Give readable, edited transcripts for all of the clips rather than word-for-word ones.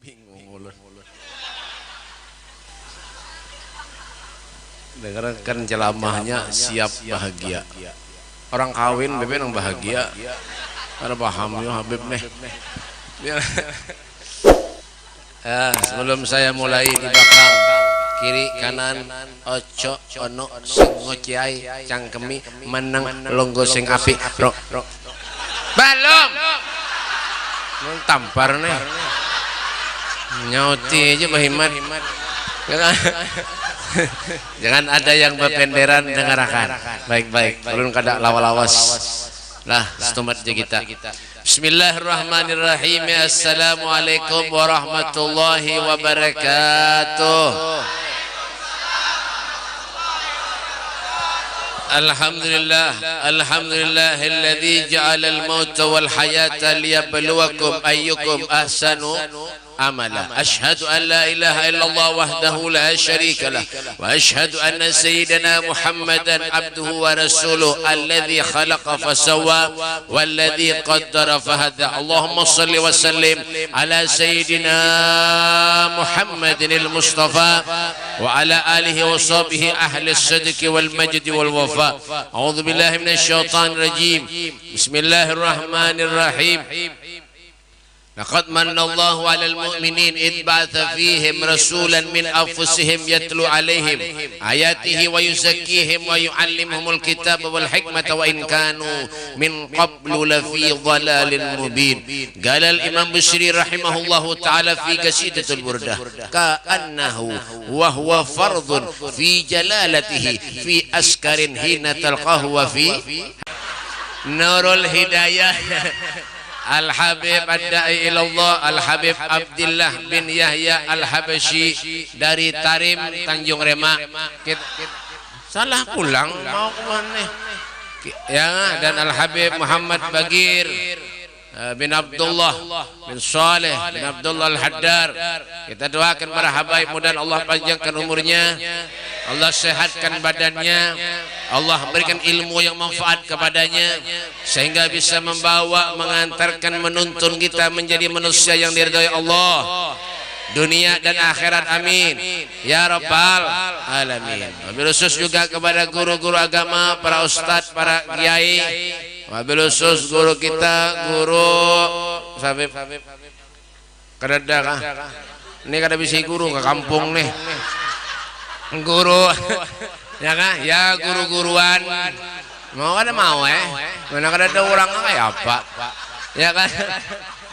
Bingung ulun. Dengarkan ceramahnya siap bahagia. Orang kawin bebe yang bahagia. Karena paham ya Habib nih. Sebelum saya mulai di belakang, kiri kanan, ojo ono sing ngociai cangkemi meneng longgo sing api rok balong tampar nih nyauti aja bahimat. Jangan ada yang berpenderan dengarkan baik-baik ulun kada lawas-lawas lah setumat je kita. Bismillahirrahmanirrahim. Assalamualaikum warahmatullahi wabarakatuh. Alhamdulillahilladzi ja'alal mauta wal hayata liyabluwakum ayyukum ahsanu amala. Ashhadu an la ilaha illallah wahdahu la syarika lah wa ashhadu anna sayyidina Muhammadan abduhu wa rasuluh alladzi khalaqa fasawwa walladzi qaddara fahada. Allahumma shalli wa sallim ala sayyidina Muhammadin al-Mustafa wa ala alihi wa sahbihi ahli as-sidqi wal majdi wal wafa. A'udzu billahi minasy syaithanir rajim. Bismillahirrahmanirrahim. Laqad manna Allahu 'alal mu'minin id ba'atha fihim rasulan min anfusihim yatlu 'alaihim ayatihi wa yuzakkihim wa yu'allimuhumul kitaba wal hikmata wa in kanu min qablu lafi dhalalin mubin. Qala al-Imam Busiri rahimahullahu ta'ala fi qasidatul burdah ka'annahu wa huwa fardun fi jalalatihi fi askarin hina talqahu wa fi nurul hidayah. Al-Habib Ad-Da'i ilallah Al-Habib Abdullah bin Yahya Al-Habasyi dari Tarim Tanjung Rema. Salah pulang mau kemana ya. Dan Al-Habib Muhammad Bagir bin Abdullah bin Saleh bin Abdullah Al-Haddar. Kita doakan para habaib mudah Allah panjangkan umurnya, Allah sehatkan badannya, Allah berikan ilmu yang manfaat kepadanya sehingga bisa membawa, mengantarkan, menuntun kita menjadi manusia yang diridhai Allah dunia dan akhirat. Amin ya rabbal alamin. Wabil khusus juga kepada guru-guru agama, para ustadz, para kiai. Wabil khusus guru kita, guru Habib kadada kah? Ini kada bisa guru ke kampung nih. Guru ya kah? Ya guru-guruan. Mau kada mau mana kada ada orang kayak apa? Ya kan?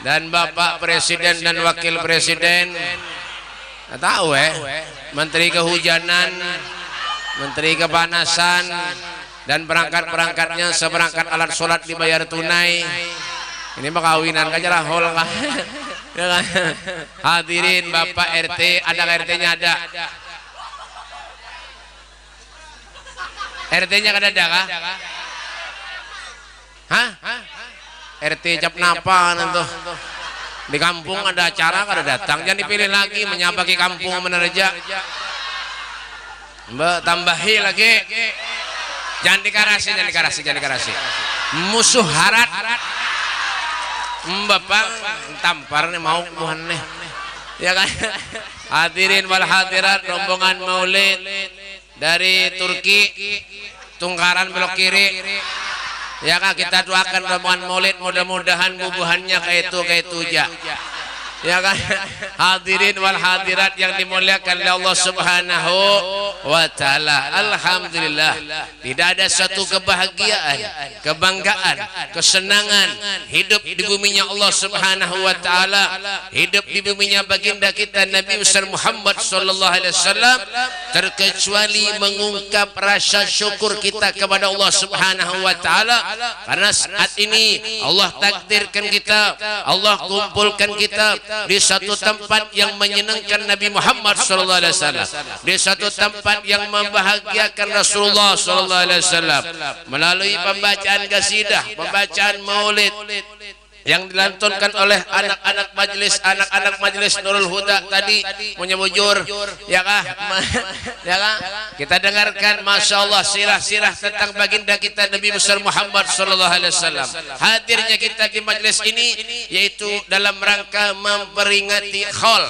Dan Bapak Presiden dan Wakil Presiden. Tahu Menteri Kehujanan, Menteri Kepanasan, dan perangkat-perangkatnya seperangkat alat sholat dibayar tunai. Ini mah kawinan aja lah hol kan. Ya kan? Hadirin Bapak RT, ada RT-nya ada. RT-nya kada ada kah? Hah? RT cap napa nanti? Di kampung ada acara kada datang, jangan dipilih lagi menyapa ke kampung menerja. Mbak tambahi lagi. Jangan dikarasi. Musuh harat. Bapak tampar nih mau Tuhan nih. Ya kan? Hadirin wal hadirat, rombongan maulid dari Turki, Tungkaran belok kiri. Ya kan, kita doakan rombongan maulid mudah-mudahan bubuhannya kayak itu aja. Ya kan? Hadirin wal hadirat yang dimuliakan oleh Allah Subhanahu wa taala. Alhamdulillah, tidak ada satu kebahagiaan, kebanggaan, kesenangan hidup di buminya Allah Subhanahu wa taala, hidup di buminya baginda kita Nabi besar Muhammad sallallahu alaihi wasallam, terkecuali mengungkap rasa syukur kita kepada Allah Subhanahu wa taala karena saat ini Allah takdirkan kita, Allah kumpulkan kita di satu tempat yang menyenangkan Nabi Muhammad sallallahu alaihi wasallam, di satu tempat yang membahagiakan Rasulullah sallallahu alaihi wasallam melalui pembacaan qasidah, pembacaan maulid. yang dilantunkan oleh anak-anak majelis Nurul Huda tadi menyebujur ya kah? Ya kah? Kita dengarkan Masya Allah sirah-sirah tentang baginda kita Nabi besar Muhammad sallallahu alaihi wasallam. Hadirnya kita di majelis ini yaitu dalam rangka memperingati Khaul,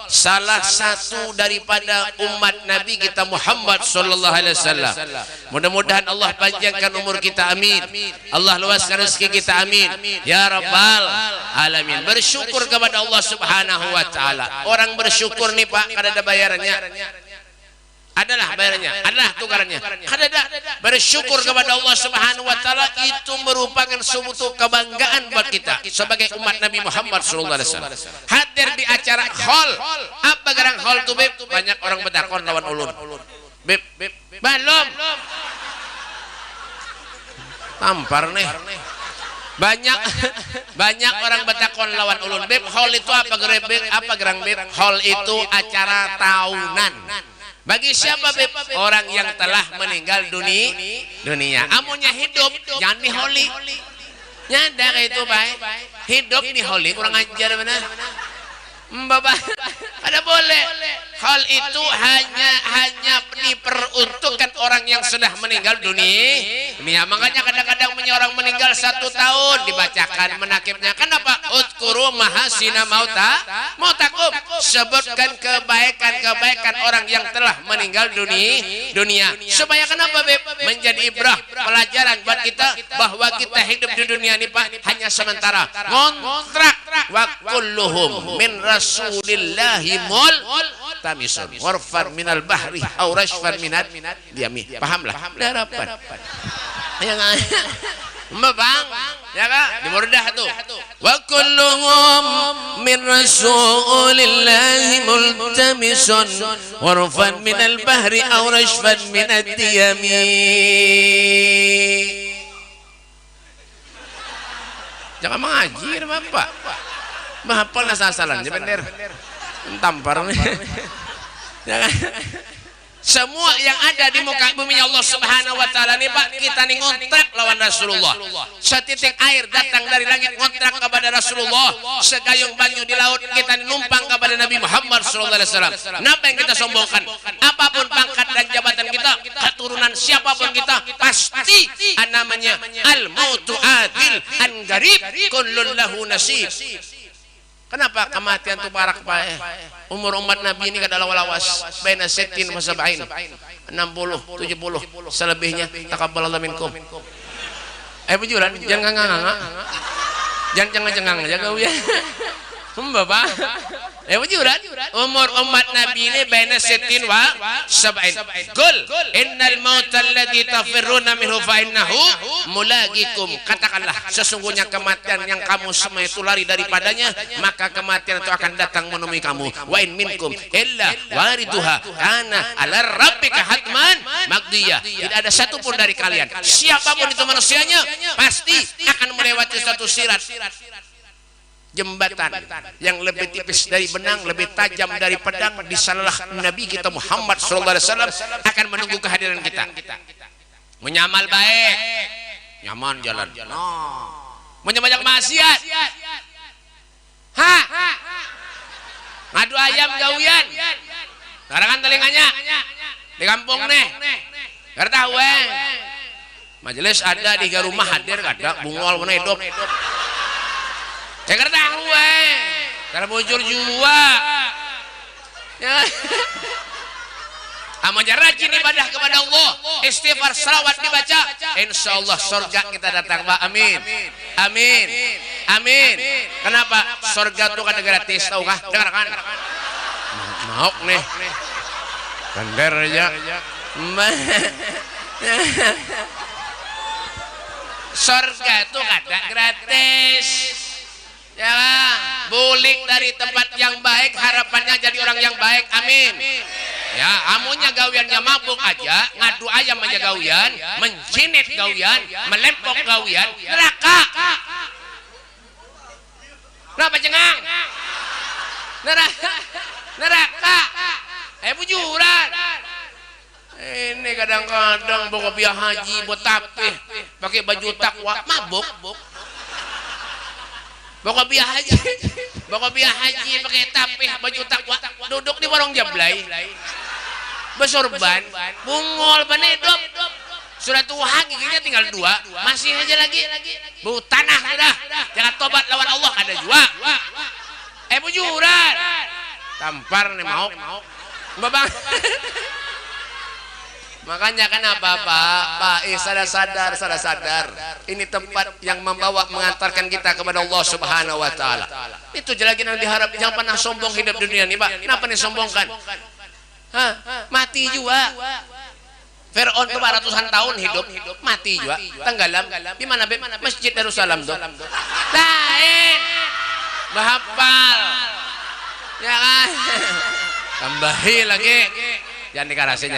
salah satu daripada umat Nabi kita Muhammad sallallahu alaihi wasallam. Mudah-mudahan Allah panjangkan umur kita, amin. Allah luaskan rezeki kita, amin. Ya Rabbal alamin. Bersyukur kepada Allah Subhanahu wa taala. Orang bersyukur nih Pak, kada ada bayarannya. Adalah bayarannya, adalah tukarannya. Kada. Bersyukur kepada Allah Subhanahu wa taala itu merupakan suatu kebanggaan buat kita sebagai umat Nabi Muhammad sallallahu alaihi wasallam. Hadir di acara Khaul. Apa garang Khaul tuh, Beb? Banyak orang betakon lawan ulun. Beb, belum. Tampar nih. Banyak orang betakon lawan ulun. Beb, Khaul itu apa gerang Beb? Khaul itu acara tahunan. Bagi siapa Beb? Orang yang telah meninggal dunia. Amunnya hidup jangan diholi. Nyadar itu baik. Hidup diholi kurang ajar benar. Mbak, ada boleh. Hal itu hanya diperuntukkan orang yang sudah meninggal dunia. Makanya kadang-kadang orang meninggal 1 tahun dibacakan menakibnya. Kenapa? Udkuru mahasina mautakum. Sebutkan kebaikan orang yang telah meninggal dunia. Supaya kenapa Beb? Menjadi ibrah, pelajaran buat kita bahwa kita hidup di dunia ini Pak hanya sementara. Kontrak wa kulluhum min Rasulillahi tamisun warfan minal bahri aw rashfan minad yami. Pahamlah harapan yang Bang ya Kak di Burdah tuh wa kulluhum min Rasulillahi multamisun warfan minal bahri aw rashfan minad yami. Jangan mengajir Bapak. Mahapal nasasalan je bener. Tampar nih. Semua yang ada di muka bumi Allah Subhanahu wa taala nih Pak, kita nih ngontrak lawan Rasulullah. Setitik air datang dari langit ngontrak kepada Rasulullah. Segayung banyu di laut kita numpang kepada Nabi Muhammad sallallahu alaihi wasallam. Kenapa yang kita sombongkan? Apapun pangkat dan jabatan kita, keturunan siapapun kita, pasti namanya al-mautu adil an garib kullun lahu nasib. Kenapa kematian itu parak Pak? Umur umat Nabi ini kada lawas baina 60 wa 70, 60, 70 selebihnya taqabbalallahu minkum. Bujuran jangan nganga. Jangan cengang jaga ya. Bapak. Bujuran umur umat Nabi ini baina 60 wa 70. Qul innal mauta alladzi tafirruna minhu fa innahu mulaqikum. Katakanlah sesungguhnya kematian yang kamu semua itu lari daripadanya, maka kematian itu akan datang menemui kamu. Wa in minkum illa wariduha kana ala rabbika hatman maqdiyah. Tidak ada satu pun dari kalian, siapapun itu manusianya, pasti akan melewati satu sirat, jembatan yang lebih tipis dari benang, lebih tajam dari pedang di sanalah Nabi kita Muhammad sallallahu alaihi wasallam akan menunggu kehadiran kita. Menyamal baik, nyaman jalan. Menyembah maksiat. Ngadu ayam gawian. Karangan telinganya. Di kampung nih. Kada tahu majelis ada di rumah hadir kada bungol mana hidup. Jangan tahu karena bujur jua. Amalnya rajin ibadah kepada Allah, istighfar, salawat dibaca, insya Allah surga kita datang Pak. Amin, amin, amin. Kenapa? Surga itu kan gratis, tahu kah? Dengarkan. Mau nih, bandar aja. Surga itu kada gratis. Ya, bulik dari tempat yang baik, harapannya jadi orang yang baik. Amin. Ya, amunnya gawiannya mabuk aja, ngadu ayam aja gawian, mencinit gawian, melempok gawian, neraka. Kenapa cengang? Neraka. Bujuran. Ini kadang-kadang bawa biaya haji buat tapih, pakai baju takwa, mabuk. Bawa biaya haji. Bawa biaya haji pakai tapih baju takwa. Duduk di warung Jablay. Besorban, bungol banedop. Sudah tua giginya tinggal 2, masih aja lagi. Bu tanah sudah. Jangan tobat lawan Allah ada jua. Bujuran. Tampar nih mau. Babang. Makanya kenapa Pak? Sadar. Ini tempat yang membawa mengantarkan kita kepada Allah Subhanahu wa taala. Itu lagi yang diharap, jangan pernah sombong hidup di dunia ini, Pak. Kenapa nih sombongkan? Mati juga. Fir'aun itu ratusan tahun hidup, mati juga. Tenggelam. Di mana, Beb? Masjid Darussalam tuh. Lain. Bahapal. Ya kan? Tambahi lagi. Jangan dikarasi.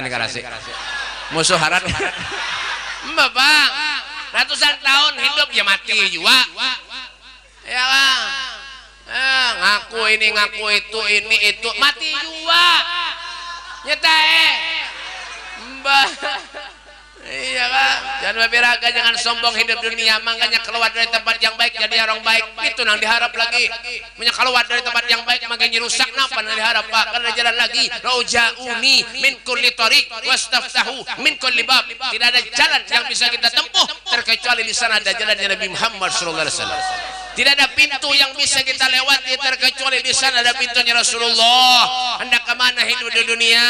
Musuh harat. Bang, ratusan tahun hidup ya mati juga. Ya kan? Ngaku ini, ngaku itu, ini itu, mati juga. Nyetai. Mbah. Iya kan? Jangan berbiraga, jangan sombong hidup dunia. Makanya keluar dari tempat yang baik jadi orang baik. Itu yang diharap lagi. Makanya keluar dari tempat yang baik makanya rusak. Napa yang diharap, Pak? Karena jalan lagi. Raujauni min kulli tariq wastaftahu min kulli bab. Tidak ada jalan yang bisa kita tempuh terkecuali di sana ada jalannya Nabi Muhammad sallallahu alaihi wasallam. Tidak ada pintu yang bisa kita lewati terkecuali di sana ada pintunya Rasulullah. Hendak kemana hidup di dunia?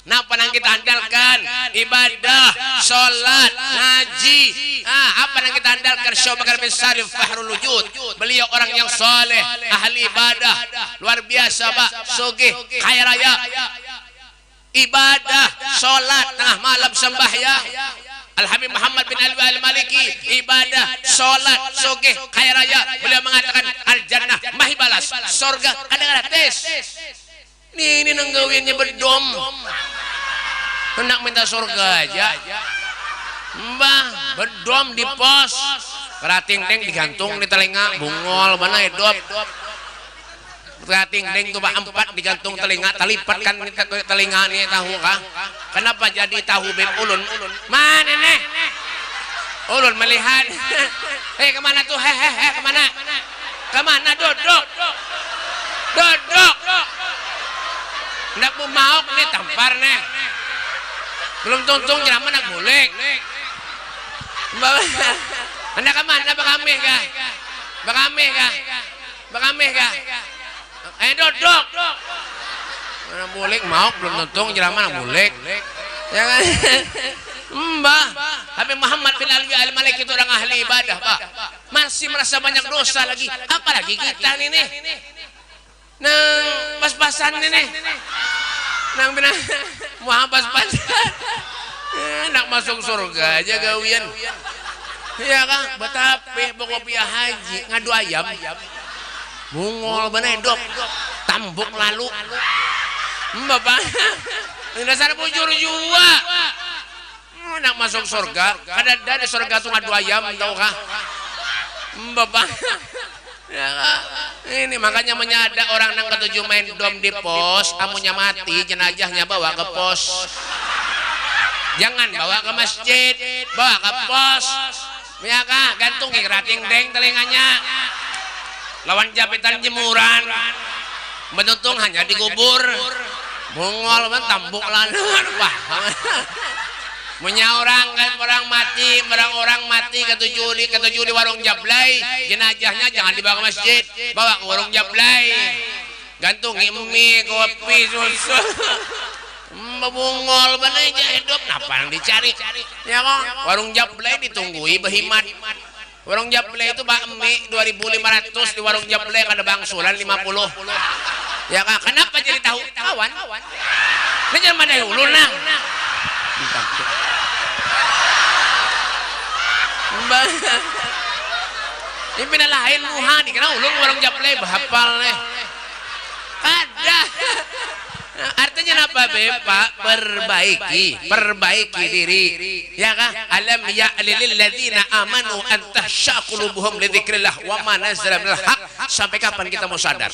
Napa yang kita andalkan? Ibadah, sholat, ngaji. Apa yang kita andalkan? Syekh Bakar bin Salim Fahrul Wujud. Beliau orang yang soleh, ahli ibadah, luar biasa, Pak. Sugih, kaya raya. Ibadah, sholat, tengah malam sembahyang. Al-Habib Muhammad bin Ali Al-Maliki, ibadah, sholat, sugih, kaya raya. Beliau mengatakan al-jannah mahi balas, surga ada gratis. Ini nanggawiannya bedom. Hendak minta surga aja. Mbah, bedom di pos. Kerating-ting digantung di telinga, bungol mana hidup. Kerating-ting tuh Pak 4 digantung telinga, telipatkan telinga nih tahu kah? Kenapa jadi tahu Beb ulun? Mana nih? Ulun melihat. Kemana tuh? Kemana? Kemana? Duduk. Ndak mau nih tampar nih. Belum tuntung jaman nak boleh. Anda kemana? Bakameh kah? Duduk. Mana boleh mau belum tuntung jaman nak boleh. Ya kan? Mbah, Habib Muhammad bin Ali Al-Maliki itu orang ahli ibadah, Pak. Masih merasa banyak dosa lagi. Apalagi kita nih. Nang pas-pasan nih. Nang benar mau pas-pasan. Nak masuk surga aja gawian. Iya kan? Betape bawa biaya haji ngadu ayam. Bungol benedok. Tambuk lalu. Bapak. Dasar bujur juga. Nak masuk surga. Ada surga tuh ngadu ayam tahu kah? Bapak. Ya, ini makanya menyada orang nang ketujuh main dom di pos, amunya mati jenazahnya bawa ke pos. Jangan bawa ke masjid, bawa ke pos. Ya kah? Gantung kerating deng telinganya. Lawan japitan jemuran. Benuntung hanya dikubur. Bungol men tambuk lanang. Wah. Orang mati ketujuh di warung Jablay, jenazahnya jangan dibawa ke masjid, bawa ke warung Jablay, gantung mie, kopi, susu, bungol bener aja hidup, apa yang dicari? Ya kok, warung Jablay ditunggui berhimat. Warung Jablay itu bakmi 2.500 di warung Jablay ada bangsulan 50. Ya kak, kenapa jadi tahu kawan? Ini jangan mana dulu nang. Ini pindah lain muha di kena ulung warung Jablay bahapal nih. Ada. Artinya apa Pak? Perbaiki diri. Ya kah? Alam ya'lil ladzina amanu an tahsha qulubuhum li dzikrillah wa ma nazala minal haq. Sampai kapan kita mau sadar?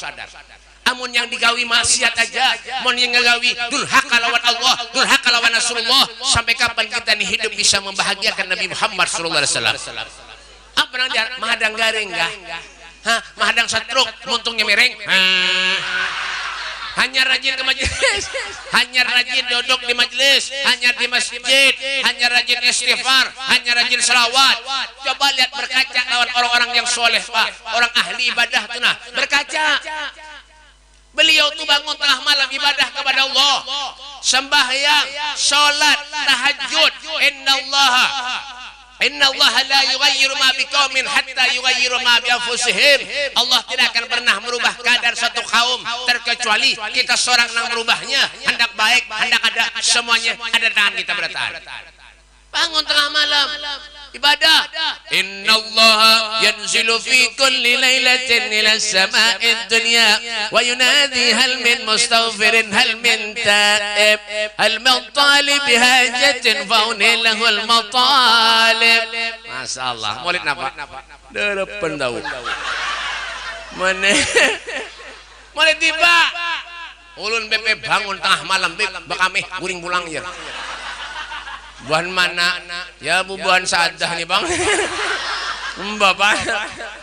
Amun yang digawi maksiat aja, mun yang ngagawi durhaka lawan Allah, durhaka lawan Rasulullah, sampai kapan kita nih hidup bisa membahagiakan Nabi Muhammad sallallahu alaihi wasallam? Apa nang dia mahadang garing kah? Hah, mahadang satruk, muntungnya miring. Hanya rajin ke majelis, hanya rajin duduk di majelis, hanya di masjid, hanya rajin istighfar, hanya rajin selawat. Coba lihat berkaca lawan orang-orang yang soleh, Pak, orang ahli ibadah tuh nah, berkaca. Beliau tuh bangun tengah malam ibadah kepada Allah, sembahyang, sholat, tahajud. Inna Allah la yughayyiru ma biqaumin hatta yughayyiru ma bi anfusihim. Allah tidak akan pernah merubah keadaan satu kaum terkecuali kita seorang yang merubahnya. Hendak baik, hendak ada, semuanya ada tangan kita bertahan. Bangun tengah malam ibadah. Inna Allah yanzilu fi kulli lailatin ila sama'id dunya wa yunadi hal min mustaghfirin hal min ta'ib hal min talib hajatin fauni lahu al matalib. Masyaallah. Maulid napa? Derepen tahu. Mana? Maulid tiba. Ulun BP bangun tengah malam bakame guring pulang ya. Buan mana? Ya bubuhan sadah nih bang. Bapak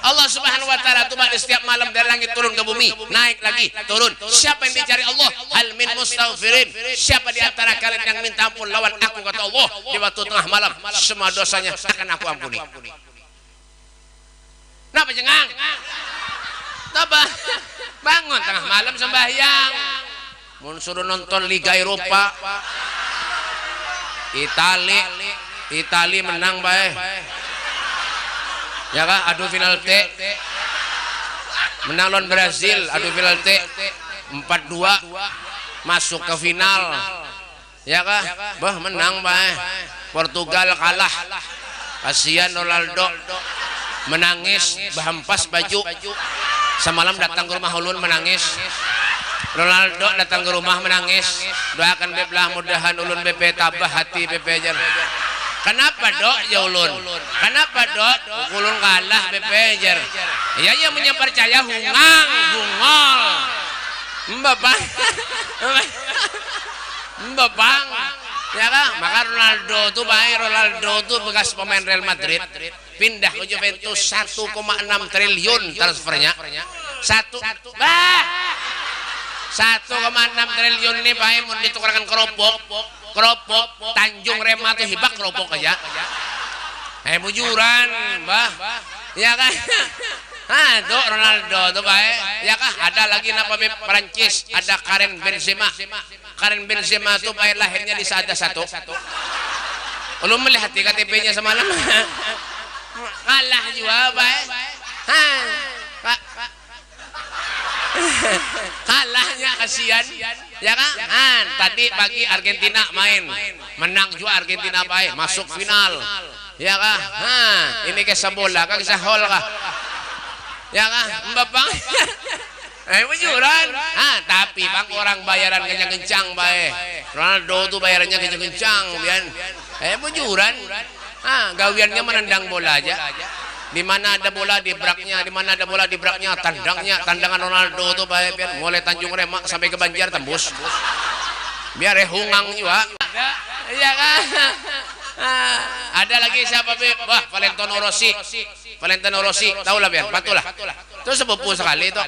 Allah subhanahu wa ta'ala tuh di setiap malam dari langit turun ke bumi, naik lagi turun. Siapa yang dicari Allah? Hal min mustaghfirin. Siapa di antara kalian yang minta ampun lawan aku, kata Allah, di waktu tengah malam semua dosanya akan aku ampuni. Kenapa jengang? Coba bangun tengah malam sembahyang. Mun suruh nonton Liga Eropa, Itali menang bae. Ya kah? Adu final T. Menang lawan Brazil, adu final T 4-2 masuk ke final. Ya kah? Bah menang bae. Portugal kalah. Kasihan Ronaldo menangis, bahempas baju. Semalam datang ke rumah ulun menangis. Ronaldo datang ke rumah menangis. Doakan beblah mudahan ulun BP tabah hati BP ajar. Kenapa dok ya ulun? Kenapa dok? Ulun kalah BP ajar. Ya punya percaya hungang, bungol. Mbabang. Mbabang. Ya kan? Maka Ronaldo tuh baik. Ronaldo tuh bekas pemain Real Madrid. Pindah ke Juventus 1,6 triliun transfernya. 1,6 triliun ini baik mau ditukarkan keropok Tanjung Rema tuh hibak keropok aja. Bujuran bah ya kan. Tuh Ronaldo tuh baik ya kah. Ada lagi nama Perancis, ada Karim Benzema tuh baik lahirnya di Sada satu. Belum melihat di KTP-nya semalam. Kalah juga baik. Kalahnya kasihan ya kan. Tadi pagi Argentina main menang juga Argentina baik masuk final ya kan. Ini kisah bola kan, kisah hol kah ya kan Mbapang. Bujuran tapi bang orang bayaran kencang-kencang baik. Ronaldo tuh bayarannya kencang-kencang bian. Bujuran gawiannya menendang bola aja. Di mana ada bola di braknya, di mana ada bola di braknya, tandangan Ronaldo tuh baik biar mulai Tanjung Remak sampai ke Banjar tembus. Biar hungang juga. Iya kan? Ada lagi siapa be? Wah, Valentino Rossi, tahu lah biar, patulah. Itu sepupu sekali itu.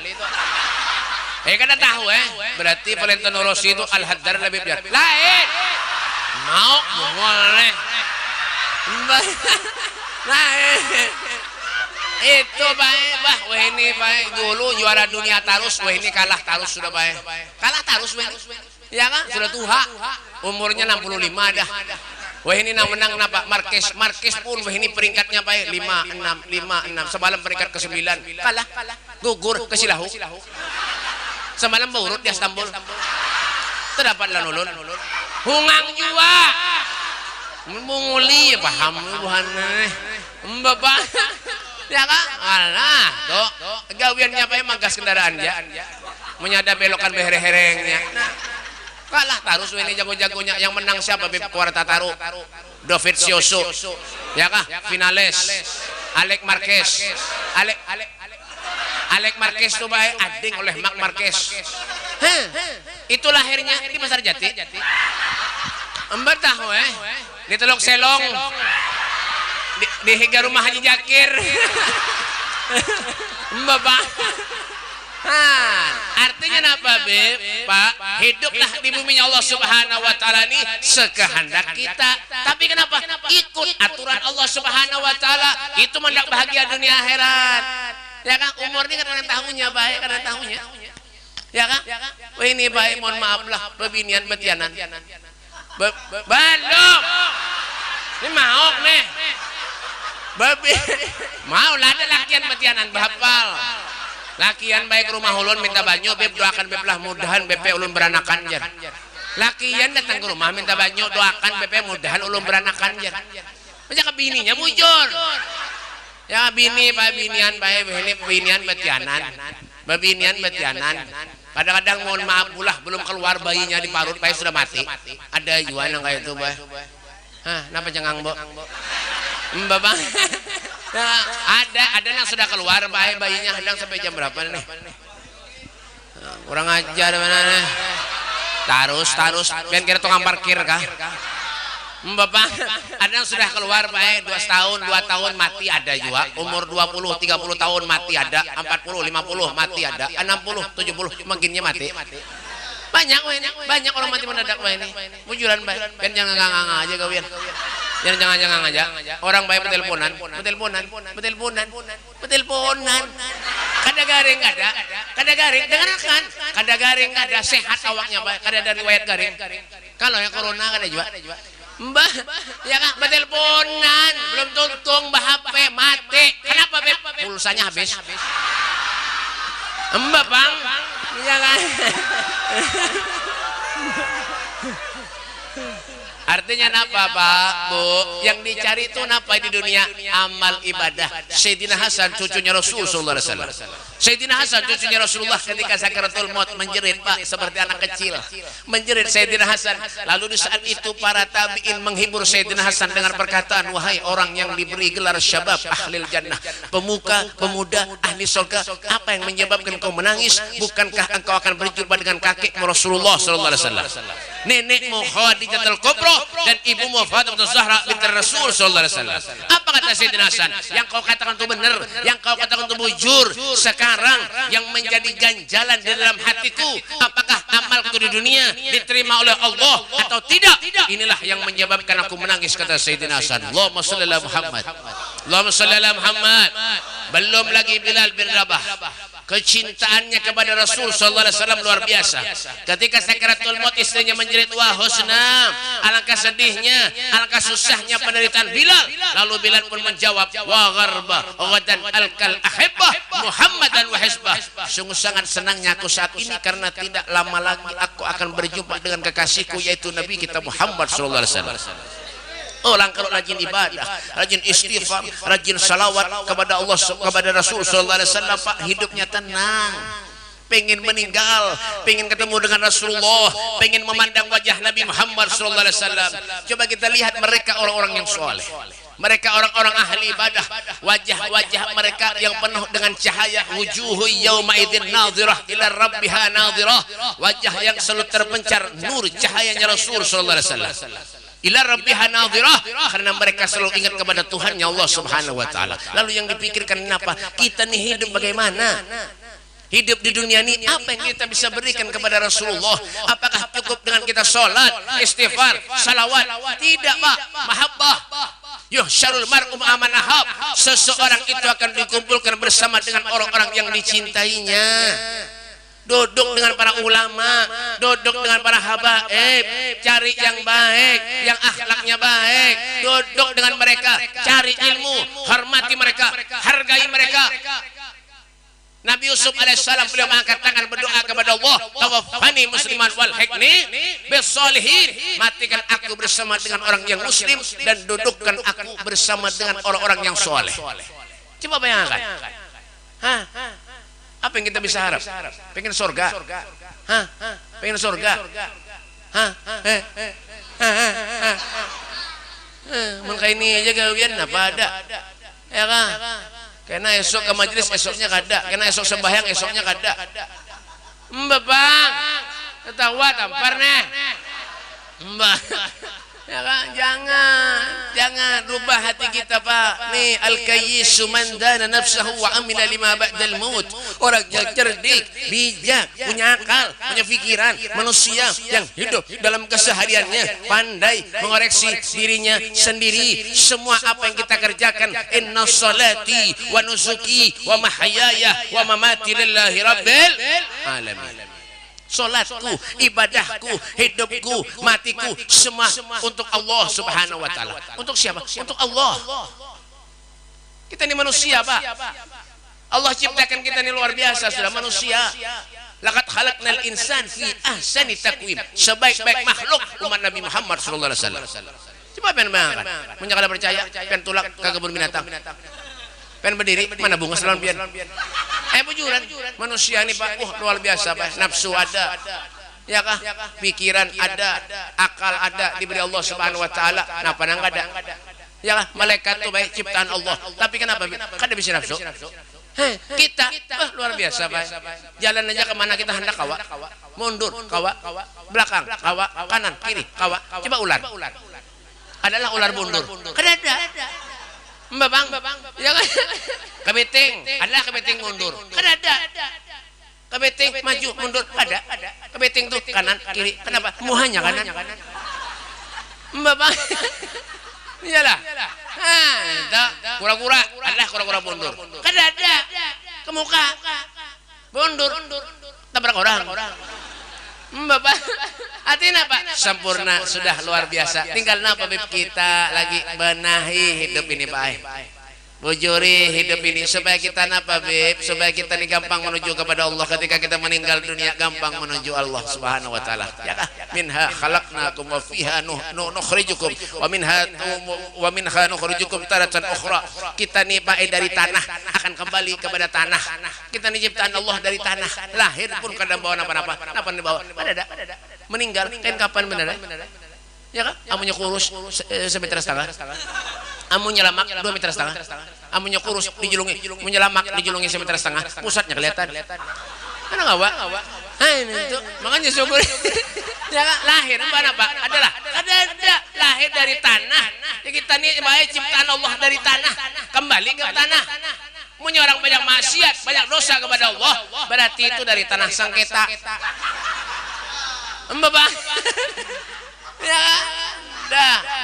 Kada tahu berarti Valentino Rossi itu Al-Haddar lebih biar. Lain. Mau boleh. Lain. Itu baik bah, wah ini baik dulu juara dunia tarus, wah ini kalah tarus sudah baik. Kalah tarus wah ini. Ya kan? Sudah tua. Umurnya 65 dah. Wah ini menang kenapa? Marquez pun wah ini peringkatnya baik 5-6. Semalam peringkat ke-9. Kalah. Gugur ke Silahu. Semalam berurut di Istanbul. Terdapatlah nulun. Hungang juga. Menguli paham buhan Mbak. Ya kan? Tuh gawiannya apa ya manggas kendaraan ya. Menyada belokan behereng-herengnya. Kalah tarus ini jago-jagonya. Yang menang siapa? Kuarta taruh Dovizioso. Ya kah? Finales. Alex Marquez tuh baik ading oleh Marc Marquez. Itu lahirnya di Pasar Jati. Ember tahu di Teluk Selong. di higa rumah Haji Jakir. Mbak Pak. Artinya apa, Beb? Pak, hiduplah di bumi Allah Subhanahu wa taala ini sekehendak kita. Tapi kenapa? Ikut aturan Allah Subhanahu wa taala. Itu mendak bahagia dunia akhirat. Ya kan, umur ini kan tahunnya baik, kan tahunnya. Ya kan? Oh, ini baik, mohon maaf lah, bebinian betianan. Belum. Ini mau nih. Mau lah ada lakian betianan bahapal. Lakian baik rumah ulun minta banyu, Beb doakan Beb lah mudahan Beb ulun beranakan jar. Lakian datang ke rumah minta banyu, doakan Beb mudahan ulun beranakan jar. Macam ke bininya bujur. Ya bini Pak binian baik binian betianan. Bebinian betianan. Kadang-kadang mohon maaf pulah belum keluar bayinya di parut bayi sudah mati. Ada juga yang kayak itu, Bah. Hah, kenapa cengang, Bo? Mbak Bang. Nah, ada yang sudah keluar bayinya hendak sampai jam berapa nih? Kurang ajar mana nih? Tarus biar kira tukang parkir kah? Bapak, ada yang sudah keluar baik 2 tahun mati ada juga, umur 20 30 tahun mati ada, 40 50 mati ada, 60 70 makinnya mati. Banyak orang mati mendadak ini. Bujuran baik, kan jangan ngang aja kawian. Jangan aja. Orang baik beteleponan. Kada garing ada. Dengarkan. Kada garing ada sehat awaknya baik. Kada ada riwayat garing. Kalau yang corona kada juga. Mbah, ya kan beteleponan, belum tuntung bah HP mati. Kenapa, Beb? Pulsanya habis. Mbak Bang, ya kan? Artinya apa, Pak, Bu? Yang dicari itu apa di dunia? Amal ibadah. Sayyidina Hasan cucunya Rasul sallallahu alaihi wasallam. Sayyidina Hasan cucunya Rasulullah ketika sakaratul maut menjerit, Pak, seperti anak kecil. Menjerit Sayyidina Hasan. Lalu di saat itu para tabi'in menghibur Sayyidina Hasan dengan perkataan, "Wahai orang yang diberi gelar syabab ahlil jannah, pemuda ahli surga, apa yang menyebabkan kau menangis? Bukankah engkau akan berjumpa dengan kakekmu Rasulullah sallallahu alaihi wasallam? Nenekmu Khadijatul Kubra dan ibumu Fatimah Zahra binti Rasul sallallahu alaihi wasallam." Apa kata Sayyidina Hasan? Yang kau katakan itu benar, yang kau katakan itu bujur. Sekarang yang menjadi ganjalan di dalam hatiku, apakah amalku di dunia diterima oleh Allah atau tidak? Inilah yang menyebabkan aku menangis, kata Sayyidina Hasan. Allahumma shalli ala Muhammad. Allahumma shalli ala Muhammad. Belum lagi Bilal bin Rabah, kecintaannya kepada Rasul sallallahu alaihi wasallam luar biasa. Ketika sakaratul maut istrinya menjerit, "Wah Husna," alangkah sedihnya, alangkah susahnya penderitaan Bilal. Lalu Bilal pun menjawab, "Wa gharba ghadan alkal ahibbah Muhammadan wa hisbah." Sungguh sangat senangnya aku saat ini karena tidak lama lagi aku akan berjumpa dengan kekasihku yaitu Nabi kita Muhammad sallallahu alaihi wasallam. Orang kalau rajin ibadah, rajin istighfar, rajin salawat kepada Allah, kepada Rasul sallallahu alaihi wasallam, Pak, hidupnya tenang. Pengen meninggal, pengen ketemu dengan Rasulullah, pengen memandang wajah Nabi Muhammad sallallahu alaihi wasallam. Coba kita lihat mereka orang-orang yang soleh. Mereka orang-orang ahli ibadah, wajah-wajah mereka yang penuh dengan cahaya. Wujuhu yauma idzin nadhirah ila rabbiha nadhirah. Wajah yang selalu terpencar nur cahayanya Rasul sallallahu alaihi wasallam. Ila rabbiha nadhirah, karena mereka selalu ingat kepada Tuhannya Allah Subhanahu wa taala. Lalu yang dipikirkan apa? Kita nih hidup bagaimana? Hidup di dunia ini apa yang kita bisa berikan kepada Rasulullah? Apakah cukup dengan kita sholat, istighfar, salawat? Tidak, Pak. Mahabbah. Yuhsyarul mar'u ma'a man ahab. Seseorang itu akan dikumpulkan bersama dengan orang-orang yang dicintainya. Duduk dengan para ulama, duduk dengan para habaib, cari yang baik, yang akhlaknya baik, duduk dengan mereka, cari ilmu, hormati mereka, hargai mereka. Nabi Yusuf alaihissalam beliau mengangkat tangan berdoa kepada Allah, tawaffani musliman wal hiqni bis sholihin, matikan aku bersama dengan orang yang muslim dan dudukkan aku bersama dengan orang-orang yang soleh. Coba bayangkan. Hah? Apa yang kita bisa harap? Pengen surga? Hah? Pengen surga? Hah? Mereka ini aja gawian apa ada? Ya kan? Karena esok ke majelis esoknya kada, karena esok sembahyang esoknya kada. Mbak Bang, ketawa tampar nih. Mbak. Ya kan? Jangan rubah hati kita, Pak. Nih al-kayyisu man dana nafsahu wa amila lima ba'dal maut. Orang yang cerdik, bijak, punya akal, punya pikiran, manusia yang hidup dalam kesehariannya, pandai mengoreksi dirinya sendiri. Semua apa yang kita kerjakan, inna salati wa nusuki wa mahyaya wa mamati lillahi rabbil alamin. Solatku, ibadahku, hidupku, matiku, semua untuk Allah Subhanahu wa Ta'ala. Untuk siapa? Untuk Allah. Kita ini manusia, Pak. Allah ciptakan kita ini luar biasa, sudah manusia. Laqad khalaqnal insan fi ahsani taqwim. Sebaik-baik makhluk umat Nabi Muhammad sallallahu alaihi wasallam. Coba pengen banget. Mun kada percaya, pengen tulak ke kebun binatang. Pengen berdiri, mana bunga salon pian. Bujuran manusia ini, Pak, luar biasa, Pak. Nafsu ada, ya kah? Pikiran ada, akal ada, diberi Allah Subhanahu wa Ta'ala. Napa nang ada? Ya kah? Malaikat itu baik ciptaan Allah. Tapi kenapa? Kada bisa nafsu. Kita luar biasa, Pak. Jalan aja kemana kita hendak kawa, mundur kawa, belakang kawa, kanan kiri kawa. Coba ular. Adalah ular mundur. Kada ada. Mbak Bang, ya kan? Kebeting, adalah kebeting mundur. Kan ada. Kebeting maju mundur, ada. Kebeting tuh kanan kiri. Kenapa? Muhanya kanan. Mbak Bang, iyalah. Kura-kura, adalah kura-kura mundur. Kan ada. Ke muka, mundur, tabrak orang. Mbak Bang, artinya apa? Sempurna, sudah luar biasa. Tinggal napa beb kita lagi benahi hidup ini, Pak. Bujuri hidup ini supaya kita napa, beb? Supaya kita ini gampang menuju kepada Allah. Ketika kita meninggal dunia gampang menuju Allah Subhanahu wa Ta'ala. Ya kah? Minha khalaqnakum wa fiha nukhrijukum wa minha nukhrijukum taratan ukhra. Kita nih, Pak, dari tanah akan kembali kepada tanah. Kita nih ciptaan Allah dari tanah. Lahir pun kada bawa napa-napa. Napa dibawa? Ada. Meninggal kan kapan benar? Ya kan? Amunnya kurus semeter setengah. Amunnya lamak 2 meter setengah. Amunnya kurus dijulungi, amunnya lamak dijulungi semeter setengah. Pusatnya kelihatan. Mana ngawa? Itu makanya subur. Ya kan? Lahir mana, Pak? Adalah ada lahir dari tanah. Ya kita nih baik ciptaan Allah dari tanah, kembali ke tanah. Punya orang banyak maksiat, banyak dosa kepada Allah, berarti itu dari tanah sengketa. Mbak Bang. Ya,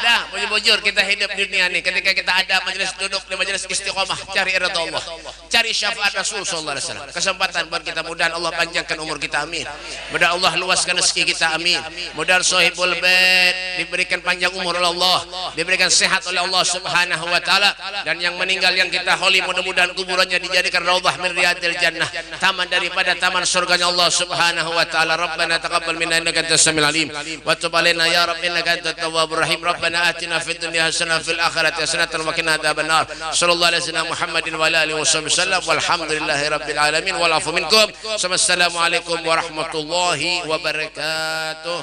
dah, bujur kita hidup di dunia ini. Ketika kita ada majelis duduk di majelis istiqomah, cari ridha Allah, cari syafaat Rasul sallallahu alaihi wasallam. Kesempatan buat kita, mudah Allah panjangkan umur kita, amin. Mudah Allah luaskan rezeki kita, amin. Mudah sahibul bait diberikan panjang umur oleh Allah, diberikan sehat oleh Allah Subhanahu wa Ta'ala, dan yang meninggal yang kita holi mudah-mudahan kuburannya dijadikan raudhah min riyadil jannah, taman daripada taman surganya Allah Subhanahu wa Ta'ala. Rabbana taqabbal minna innaka antas samiul alim wa tub alaina ya rabbi innaka antat tawwabur rahim. Rabbana atina fid dunya hasanah fil akhirati hasanah wa qina adzabannar. Sallallahu alaihi wasallam Muhammadin wa alihi wasallam walhamdulillahi rabbil alamin wal afu minkum. Wassalamu alaikum warahmatullahi wabarakatuh.